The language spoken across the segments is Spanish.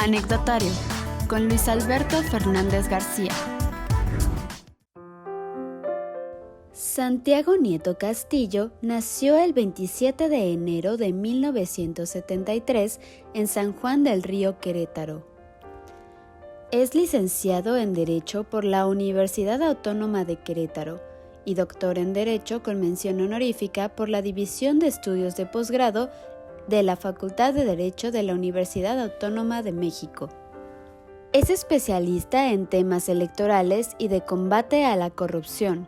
Anecdotario, con Luis Alberto Fernández García. Santiago Nieto Castillo nació el 27 de enero de 1973 en San Juan del Río, Querétaro. Es licenciado en Derecho por la Universidad Autónoma de Querétaro y doctor en Derecho con mención honorífica por la División de Estudios de Posgrado de la Facultad de Derecho de la Universidad Autónoma de México. Es especialista en temas electorales y de combate a la corrupción.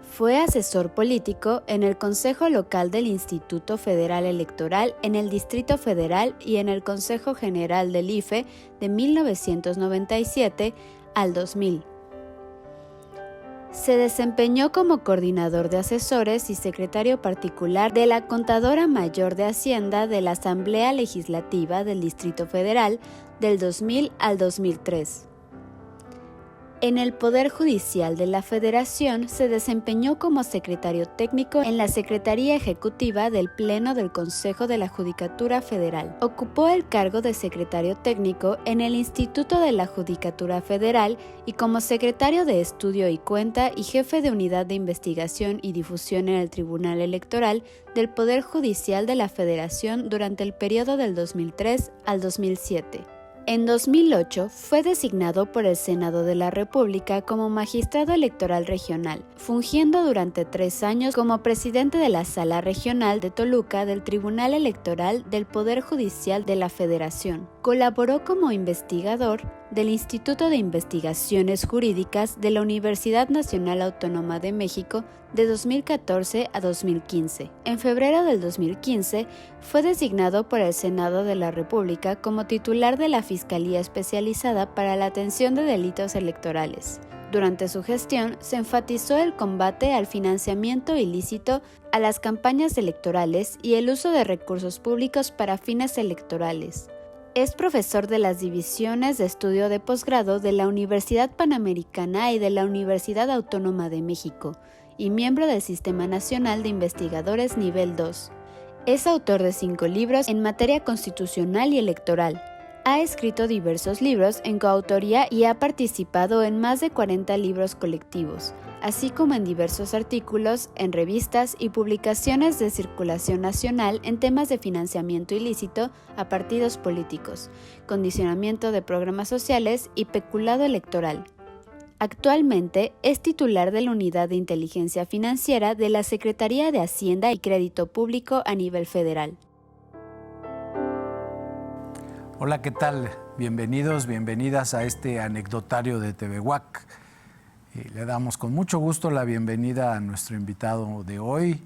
Fue asesor político en el Consejo Local del Instituto Federal Electoral en el Distrito Federal y en el Consejo General del IFE de 1997 al 2000. Se desempeñó como coordinador de asesores y secretario particular de la Contadora Mayor de Hacienda de la Asamblea Legislativa del Distrito Federal del 2000 al 2003. En el Poder Judicial de la Federación se desempeñó como secretario técnico en la Secretaría Ejecutiva del Pleno del Consejo de la Judicatura Federal. Ocupó el cargo de secretario técnico en el Instituto de la Judicatura Federal y como secretario de Estudio y Cuenta y jefe de Unidad de Investigación y Difusión en el Tribunal Electoral del Poder Judicial de la Federación durante el periodo del 2003 al 2007. En 2008 fue designado por el Senado de la República como magistrado electoral regional, fungiendo durante 3 años como presidente de la Sala Regional de Toluca del Tribunal Electoral del Poder Judicial de la Federación. Colaboró como investigador del Instituto de Investigaciones Jurídicas de la Universidad Nacional Autónoma de México de 2014 a 2015. En febrero del 2015 fue designado por el Senado de la República como titular de la Fiscalía Especializada para la Atención de Delitos Electorales. Durante su gestión se enfatizó el combate al financiamiento ilícito a las campañas electorales y el uso de recursos públicos para fines electorales. Es profesor de las divisiones de estudio de posgrado de la Universidad Panamericana y de la Universidad Autónoma de México y miembro del Sistema Nacional de Investigadores Nivel 2. Es autor de 5 libros en materia constitucional y electoral. Ha escrito diversos libros en coautoría y ha participado en más de 40 libros colectivos, así como en diversos artículos en revistas y publicaciones de circulación nacional en temas de financiamiento ilícito a partidos políticos, condicionamiento de programas sociales y peculado electoral. Actualmente es titular de la Unidad de Inteligencia Financiera de la Secretaría de Hacienda y Crédito Público a nivel federal. Hola, ¿qué tal? Bienvenidos, bienvenidas a este anecdotario de TV UAC. Le damos con mucho gusto la bienvenida a nuestro invitado de hoy,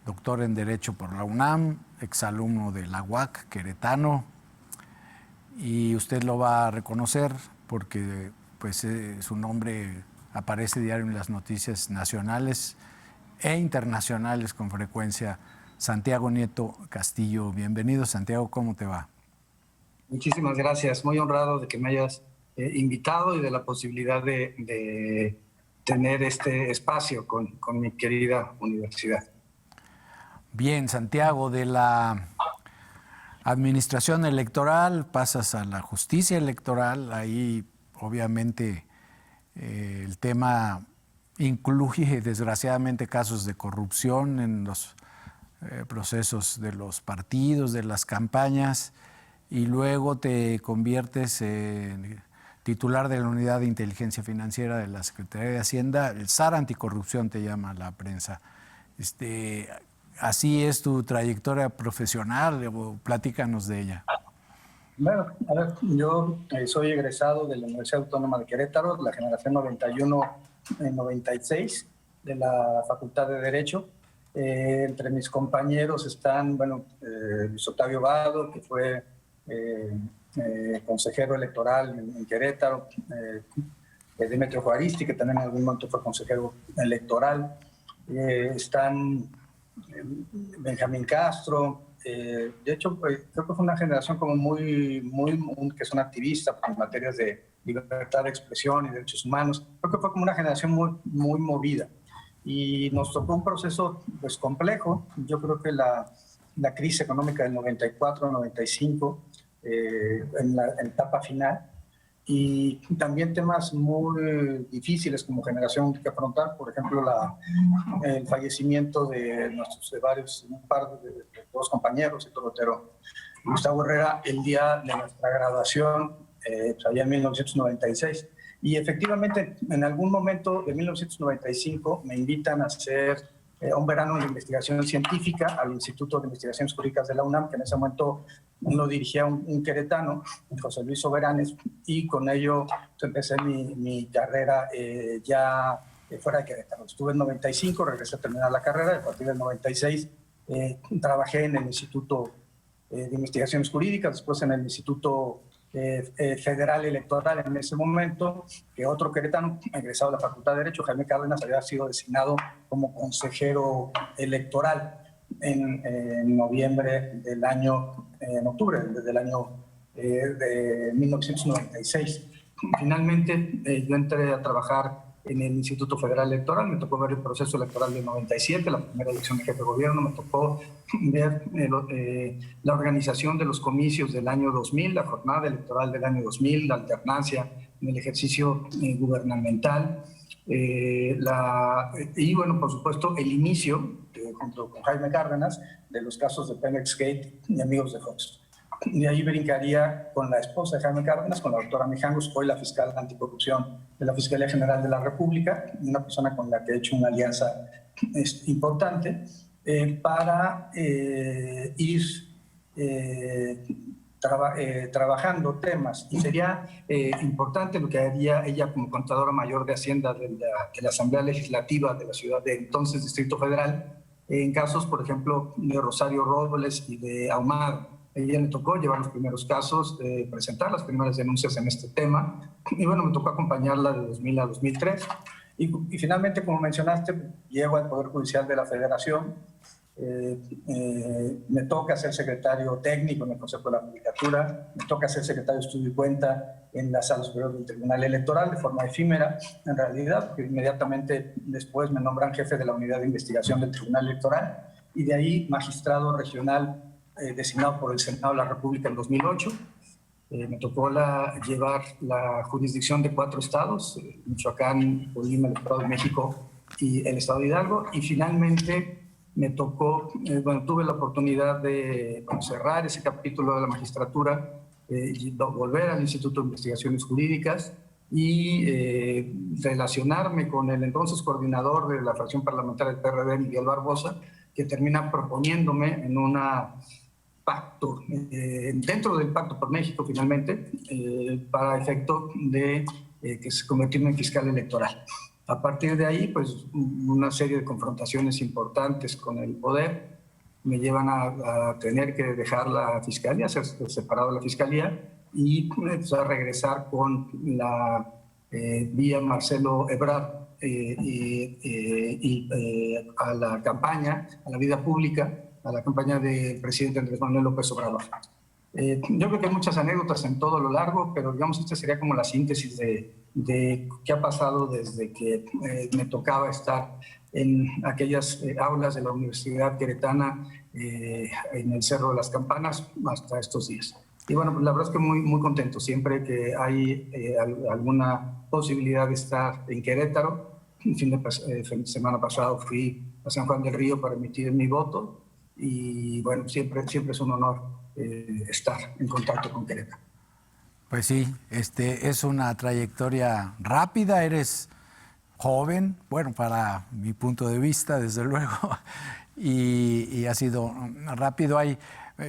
doctor en Derecho por la UNAM, exalumno de la UAC, queretano, y usted lo va a reconocer porque su nombre aparece diario en las noticias nacionales e internacionales con frecuencia. Santiago Nieto Castillo, bienvenido. Santiago, ¿cómo te va? Muchísimas gracias, muy honrado de que me hayas invitado y de la posibilidad de tener este espacio con mi querida universidad. Bien, Santiago, de la administración electoral pasas a la justicia electoral. Ahí obviamente el tema incluye desgraciadamente casos de corrupción en los procesos de los partidos, de las campañas, y luego te conviertes en titular de la Unidad de Inteligencia Financiera de la Secretaría de Hacienda. El SAR Anticorrupción te llama la prensa. ¿Así es tu trayectoria profesional? Platícanos de ella. Bueno, a ver, yo soy egresado de la Universidad Autónoma de Querétaro, la generación 91-96 de la Facultad de Derecho. Entre mis compañeros están, Luis Octavio Vado, que fue consejero electoral en Querétaro, Demetrio Juaristi, que también en algún momento fue consejero electoral, están Benjamín Castro. De hecho, creo que fue una generación como muy que son activistas en materias de libertad de expresión y derechos humanos. Creo que fue como una generación muy movida. Y nos tocó un proceso complejo. Yo creo que la crisis económica del 94-95 en la etapa final. Y también temas muy difíciles como generación que afrontar, por ejemplo, el fallecimiento de un par de dos compañeros, Héctor Otero y Gustavo Herrera, el día de nuestra graduación, allá en 1996. Y efectivamente, en algún momento de 1995 me invitan a hacer un verano de investigación científica al Instituto de Investigaciones Jurídicas de la UNAM, que en ese momento lo dirigía un queretano, José Luis Soberanes, y con ello empecé mi carrera ya fuera de Querétaro. Estuve en 95, regresé a terminar la carrera, y a partir del 96 trabajé en el Instituto de Investigaciones Jurídicas, después en el Instituto Federal Electoral en ese momento, que otro queretano egresado de la Facultad de Derecho, Jaime Cárdenas, había sido designado como consejero electoral en noviembre del año, en octubre del año de 1996. Finalmente yo entré a trabajar en el Instituto Federal Electoral, me tocó ver el proceso electoral del 97, la primera elección de jefe de gobierno, me tocó ver la organización de los comicios del año 2000, la jornada electoral del año 2000, la alternancia en el ejercicio gubernamental, y bueno, por supuesto, el inicio, junto con Jaime Cárdenas, de los casos de Pemex Gate y Amigos de Fox. De ahí brincaría con la esposa de Jaime Cárdenas, con la doctora Mijangos, hoy la fiscal anticorrupción de la Fiscalía General de la República, una persona con la que he hecho una alianza importante para ir trabajando temas. Y sería importante lo que haría ella como contadora mayor de Hacienda de la Asamblea Legislativa de la ciudad de entonces Distrito Federal, en casos, por ejemplo, de Rosario Robles y de Ahumado. Ella le tocó llevar los primeros casos, presentar las primeras denuncias en este tema, y bueno, me tocó acompañarla de 2000 a 2003. Y finalmente, como mencionaste, llego al Poder Judicial de la Federación. Me toca ser secretario técnico en el Consejo de la Judicatura, me toca ser secretario de Estudio y Cuenta en la Sala Superior del Tribunal Electoral, de forma efímera, en realidad, porque inmediatamente después me nombran jefe de la Unidad de Investigación del Tribunal Electoral, y de ahí magistrado regional designado por el Senado de la República en 2008. Me tocó llevar la jurisdicción de 4 estados, Michoacán, Colima, el Estado de México y el Estado de Hidalgo. Y finalmente me tocó, tuve la oportunidad de cerrar ese capítulo de la magistratura, volver al Instituto de Investigaciones Jurídicas y relacionarme con el entonces coordinador de la fracción parlamentaria del PRD, Miguel Barbosa, que termina proponiéndome en una pacto, dentro del Pacto por México finalmente, para efecto de que se convirtiera en fiscal electoral. A partir de ahí, pues una serie de confrontaciones importantes con el poder me llevan a tener que dejar la fiscalía, ser separado de la fiscalía y pues, a regresar con la vía Marcelo Ebrard a la campaña, a la vida pública, a la campaña del presidente Andrés Manuel López Obrador. Yo creo que hay muchas anécdotas en todo lo largo, pero digamos esta sería como la síntesis de qué ha pasado desde que me tocaba estar en aquellas aulas de la Universidad Queretana en el Cerro de las Campanas hasta estos días. Y bueno, pues la verdad es que muy contento. Siempre que hay alguna posibilidad de estar en Querétaro, el fin de semana pasado fui a San Juan del Río para emitir mi voto y bueno, siempre es un honor estar en contacto con Querétaro. Pues sí, es una trayectoria rápida, eres joven, bueno, para mi punto de vista, desde luego, y ha sido rápido. Hay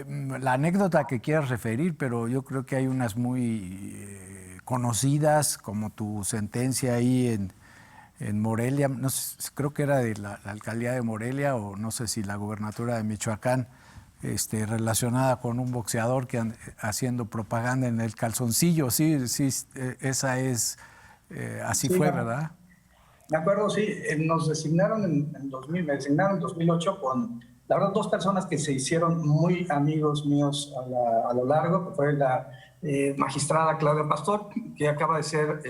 la anécdota que quieras referir, pero yo creo que hay unas muy conocidas, como tu sentencia ahí en Morelia, no sé, creo que era de la alcaldía de Morelia o no sé si la gubernatura de Michoacán, relacionada con un boxeador que haciendo propaganda en el calzoncillo. Sí, esa es, así sí, fue, ¿verdad? Me acuerdo, sí, nos designaron en 2000, me designaron en 2008 con, la verdad, 2 personas que se hicieron muy amigos míos a lo largo, que fue la magistrada Claudia Pastor, que acaba de ser,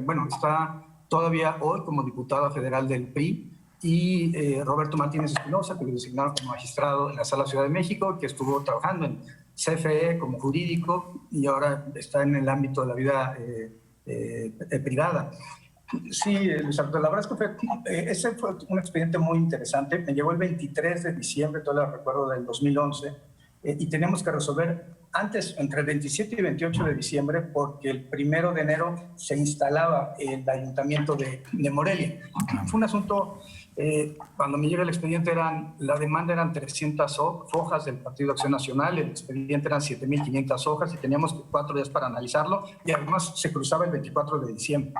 bueno, está todavía hoy como diputada federal del PRI, y Roberto Martínez Espinosa, que lo designaron como magistrado en la Sala Ciudad de México, que estuvo trabajando en CFE como jurídico y ahora está en el ámbito de la vida privada. Sí, Luis Alberto, la verdad es que ese fue un expediente muy interesante. Me llegó el 23 de diciembre, todavía recuerdo, del 2011, y teníamos que resolver antes, entre el 27 y 28 de diciembre, porque el 1 de enero se instalaba el ayuntamiento de Morelia. Fue un asunto, cuando me llega el expediente, la demanda eran 300 hojas del Partido Acción Nacional, el expediente eran 7.500 hojas y teníamos 4 días para analizarlo, y además se cruzaba el 24 de diciembre.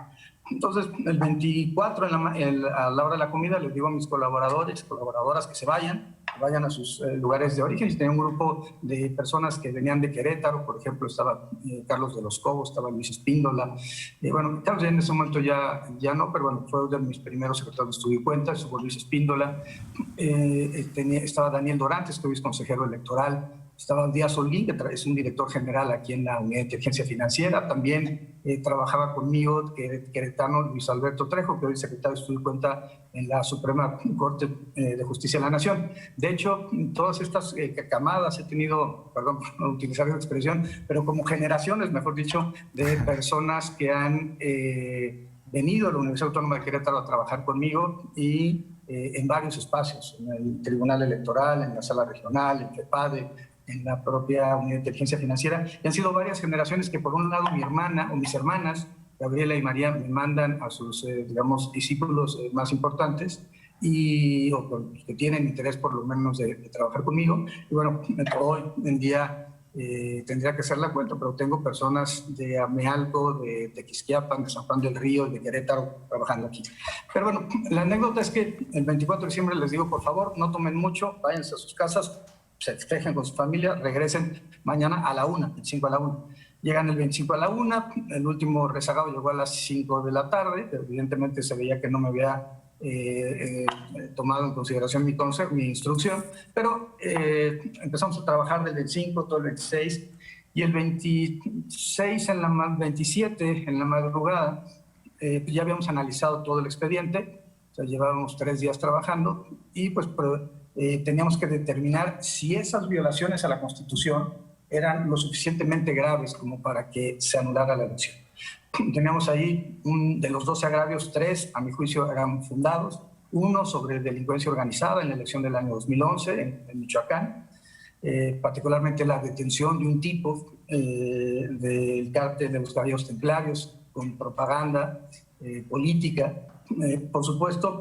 Entonces, el 24, a la hora de la comida, les digo a mis colaboradoras que se vayan a sus lugares de origen. Y tenía un grupo de personas que venían de Querétaro, por ejemplo, estaba Carlos de los Cobos, estaba Luis Espíndola. Bueno, Carlos en ese momento ya no, pero bueno, fue uno de mis primeros secretarios de Estudio y Cuenta, estuvo Luis Espíndola. Estaba Daniel Dorantes, que hoy es consejero electoral. Estaba Díaz Holguín, que es un director general aquí en la Unidad de Inteligencia Financiera. También trabajaba conmigo queretano Luis Alberto Trejo, que hoy es secretario de Estudio y Cuenta en la Suprema Corte de Justicia de la Nación. De hecho, todas estas camadas he tenido, perdón por no utilizar esa expresión, pero como generaciones, mejor dicho, de personas que han venido a la Universidad Autónoma de Querétaro a trabajar conmigo y en varios espacios, en el Tribunal Electoral, en la Sala Regional, en FEPADE, en la propia Unidad de Inteligencia Financiera. Y han sido varias generaciones que, por un lado, mi hermana o mis hermanas, Gabriela y María, me mandan a sus, digamos, discípulos más importantes o que tienen interés, por lo menos, de trabajar conmigo. Y bueno, hoy en día tendría que hacer la cuenta, pero tengo personas de Amealco, de Tequisquiapan, de San Juan del Río y de Querétaro trabajando aquí. Pero bueno, la anécdota es que el 24 de diciembre les digo, por favor, no tomen mucho, váyanse a sus casas, se festejen con su familia, regresen mañana a la 1, 25 a la 1. Llegan el 25 a la 1, el último rezagado llegó a las 5 de la tarde, evidentemente se veía que no me había tomado en consideración mi instrucción, pero empezamos a trabajar del 25, todo el 26, y el 26 27 en la madrugada, ya habíamos analizado todo el expediente, o sea, llevábamos 3 días trabajando, y pues teníamos que determinar si esas violaciones a la Constitución eran lo suficientemente graves como para que se anulara la elección. Teníamos ahí, de los 12 agravios, 3, a mi juicio, eran fundados. Uno sobre delincuencia organizada en la elección del año 2011 en Michoacán, particularmente la detención de un tipo del cártel de los Caballeros Templarios con propaganda política. Por supuesto,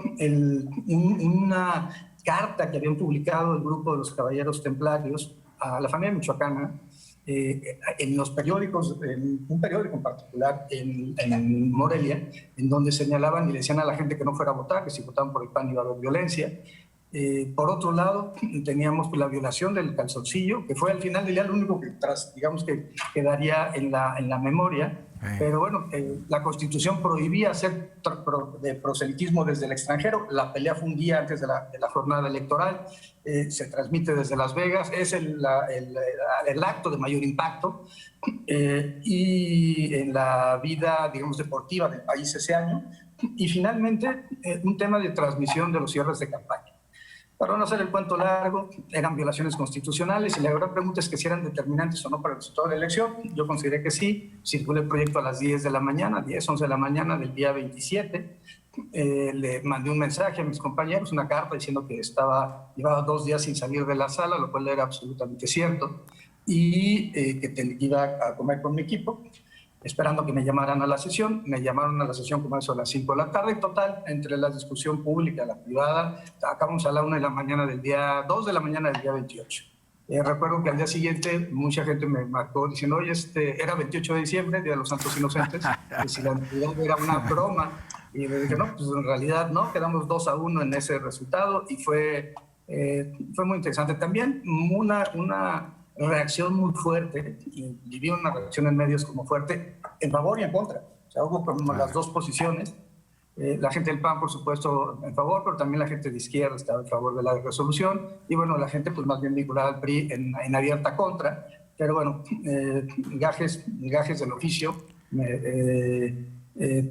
una carta que habían publicado el grupo de los Caballeros Templarios a la familia michoacana en los periódicos, en un periódico en particular en Morelia, en donde señalaban y le decían a la gente que no fuera a votar, que si votaban por el PAN iba a haber violencia. Por otro lado, teníamos la violación del calzoncillo, que fue al final del día lo único que, digamos, que quedaría en la memoria. Pero bueno, la Constitución prohibía hacer de proselitismo desde el extranjero. La pelea fue un día antes de la jornada electoral. Se transmite desde Las Vegas. Es el acto de mayor impacto y en la vida, digamos, deportiva del país ese año. Y finalmente, un tema de transmisión de los cierres de campaña. Para no hacer el cuento largo, eran violaciones constitucionales y la gran pregunta es que si eran determinantes o no para el resultado de la elección. Yo consideré que sí. Circulé el proyecto a las 10 de la mañana, 10, 11 de la mañana del día 27. Le mandé un mensaje a mis compañeros, una carta diciendo que llevaba 2 días sin salir de la sala, lo cual era absolutamente cierto, y que iba a comer con mi equipo, esperando que me llamaran a la sesión. Me llamaron a la sesión como eso a las 5 de la tarde. Total, entre la discusión pública y la privada, acabamos a la 2 de la mañana del día 28. Recuerdo que al día siguiente mucha gente me marcó diciendo, oye, era 28 de diciembre, Día de los Santos Inocentes, que si la Navidad era una broma. Y le dije, no, pues en realidad no, quedamos 2-1 en ese resultado y fue muy interesante. También una reacción muy fuerte, viví una reacción en medios como fuerte, en favor y en contra. O sea, hubo como las dos posiciones. La gente del PAN, por supuesto, en favor, pero también la gente de izquierda estaba en favor de la resolución. Y bueno, la gente pues más bien vinculada al PRI en abierta contra. Pero bueno, gajes del oficio,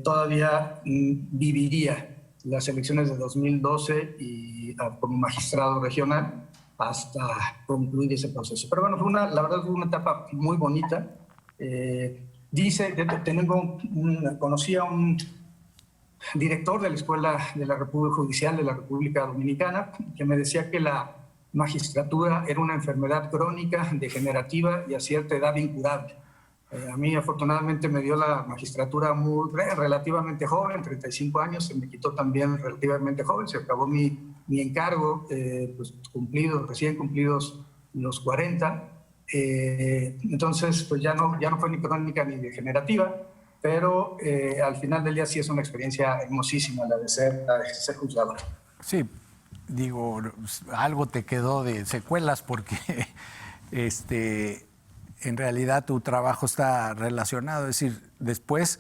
todavía viviría las elecciones de 2012 y como magistrado regional. hasta concluir ese proceso. Pero bueno, la verdad fue una etapa muy bonita. Conocí a un director de la Escuela de la República Judicial de la República Dominicana que me decía que la magistratura era una enfermedad crónica, degenerativa y a cierta edad incurable. A mí afortunadamente me dio la magistratura relativamente joven, 35 años, se me quitó también relativamente joven, se acabó mi encargo, recién cumplidos los 40. Entonces, pues ya no fue ni crónica ni degenerativa, pero al final del día sí es una experiencia hermosísima la de ser juzgador. Sí, digo, algo te quedó de secuelas porque en realidad tu trabajo está relacionado. Es decir, después,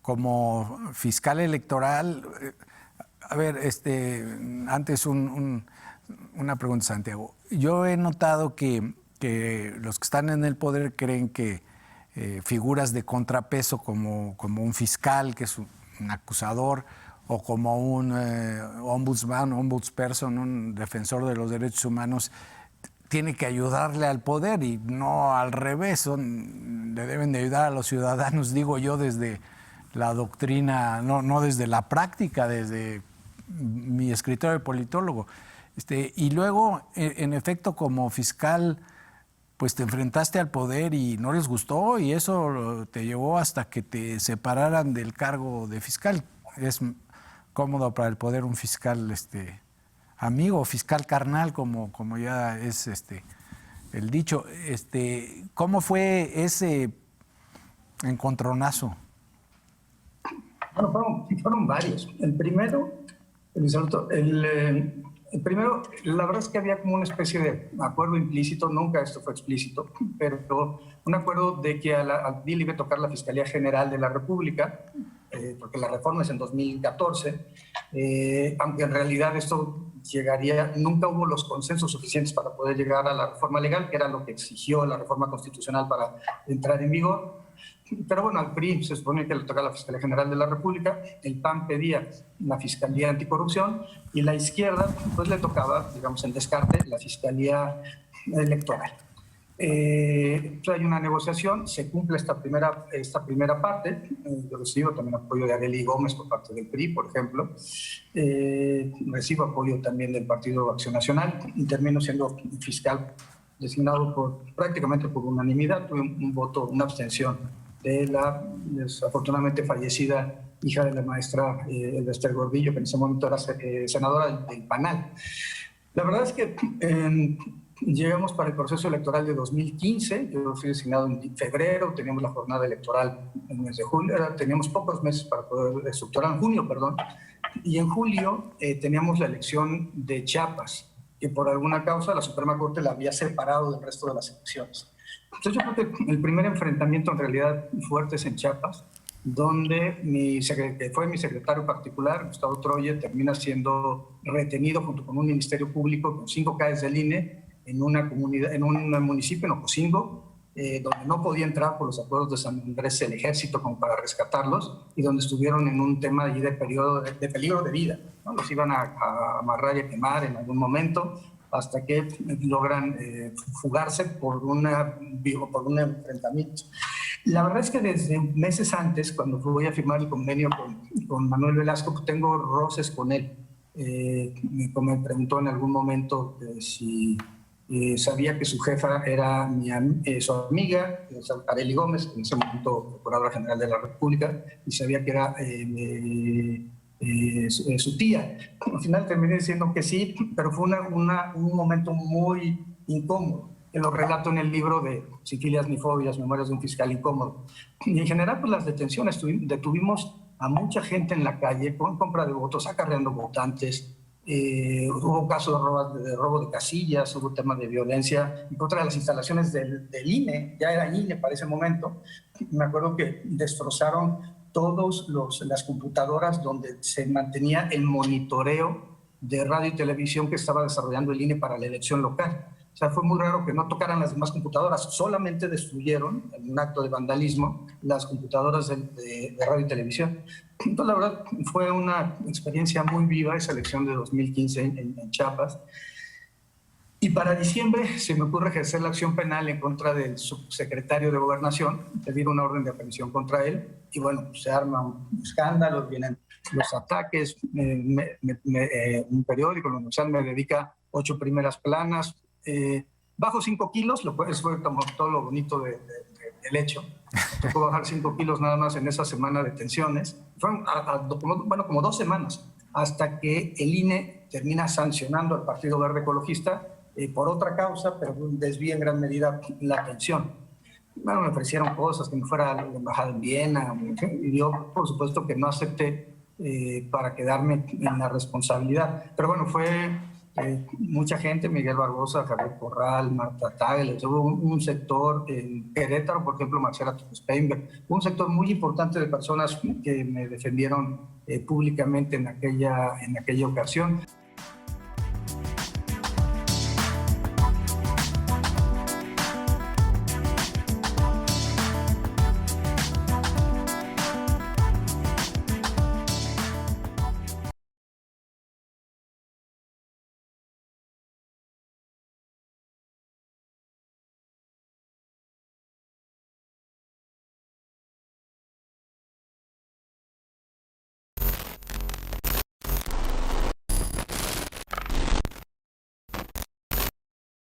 como fiscal electoral, a ver, antes una pregunta, Santiago. Yo he notado que los que están en el poder creen que figuras de contrapeso como un fiscal, que es un acusador, o como un ombudsperson, un defensor de los derechos humanos, tiene que ayudarle al poder y no al revés. Le deben de ayudar a los ciudadanos, digo yo, desde la doctrina, no desde la práctica, desde mi escritorio de politólogo. Y luego, en efecto, como fiscal, pues te enfrentaste al poder y no les gustó y eso te llevó hasta que te separaran del cargo de fiscal. Es cómodo para el poder un fiscal amigo, fiscal carnal, como ya es el dicho. ¿Cómo fue ese encontronazo? Bueno, fueron varios. El primero, la verdad es que había como una especie de acuerdo implícito, nunca esto fue explícito, pero un acuerdo de que a mí le iba a tocar la Fiscalía General de la República, porque la reforma es en 2014, aunque en realidad esto nunca hubo los consensos suficientes para poder llegar a la reforma legal, que era lo que exigió la reforma constitucional para entrar en vigor. Pero bueno, al PRI se supone que le toca la Fiscalía General de la República, el PAN pedía la Fiscalía Anticorrupción y la izquierda pues le tocaba, digamos, en descarte, la Fiscalía Electoral. Hay una negociación, se cumple esta primera parte. Yo recibo también apoyo de Arely Gómez por parte del PRI, por ejemplo. Recibo apoyo también del Partido Acción Nacional y termino siendo fiscal designado prácticamente por unanimidad. Tuve un voto, una abstención de la desafortunadamente fallecida hija de la maestra Esther Gordillo, que en ese momento era senadora del PANAL. La verdad es que llegamos para el proceso electoral de 2015, yo fui designado en febrero, teníamos la jornada electoral en el mes de julio, teníamos pocos meses para poder estructurar, en junio, perdón, y en julio teníamos la elección de Chiapas, que por alguna causa la Suprema Corte la había separado del resto de las elecciones. Entonces yo creo que el primer enfrentamiento en realidad fuerte es en Chiapas, donde fue mi secretario particular, Gustavo Troyer, termina siendo retenido junto con un ministerio público con 5 CAEs del INE en un municipio, en Ocosingo, donde no podía entrar por los acuerdos de San Andrés el ejército como para rescatarlos y donde estuvieron en un tema de peligro de vida, ¿no? Los iban a amarrar y a quemar en algún momento hasta que logran fugarse por un enfrentamiento. La verdad es que desde meses antes, cuando voy a firmar el convenio con Manuel Velasco, pues tengo roces con él. Me preguntó en algún momento si sabía que su jefa era su amiga, Arely Gómez, en ese momento Procuradora General de la República, y sabía que era su tía. Al final terminé diciendo que sí, pero fue un momento muy incómodo, que lo relato en el libro de Sicilias ni Fobias, Memorias de un fiscal incómodo. Y en general, pues las detenciones, detuvimos a mucha gente en la calle con compra de votos, acarreando votantes. Hubo casos de robo de casillas, hubo temas de violencia en contra de las instalaciones del INE, ya era INE para ese momento. Me acuerdo que destrozaron todas las computadoras donde se mantenía el monitoreo de radio y televisión que estaba desarrollando el INE para la elección local. O sea, fue muy raro que no tocaran las demás computadoras, solamente destruyeron, en un acto de vandalismo, las computadoras de radio y televisión. Entonces, la verdad, fue una experiencia muy viva esa elección de 2015 en Chiapas. Y para diciembre se me ocurre ejercer la acción penal en contra del subsecretario de Gobernación, pedir una orden de aprehensión contra él. Y bueno, pues se arma un escándalo, vienen los ataques. Un periódico, la Universal, me dedica 8 primeras planas. Bajo 5 kilos, eso fue como todo lo bonito del hecho. Tocó bajar 5 kilos nada más en esa semana de tensiones. Fueron como 2 semanas, hasta que el INE termina sancionando al Partido Verde Ecologista por otra causa, pero desvía en gran medida la atención. Bueno, me ofrecieron cosas, que me fuera a la embajada en Viena, y yo, por supuesto, que no acepté para quedarme en la responsabilidad. Pero bueno, fue mucha gente, Miguel Barbosa, Javier Corral, Marta Tagle, hubo un sector en Querétaro, por ejemplo, Marcela Steinberg, un sector muy importante de personas que me defendieron públicamente en aquella ocasión.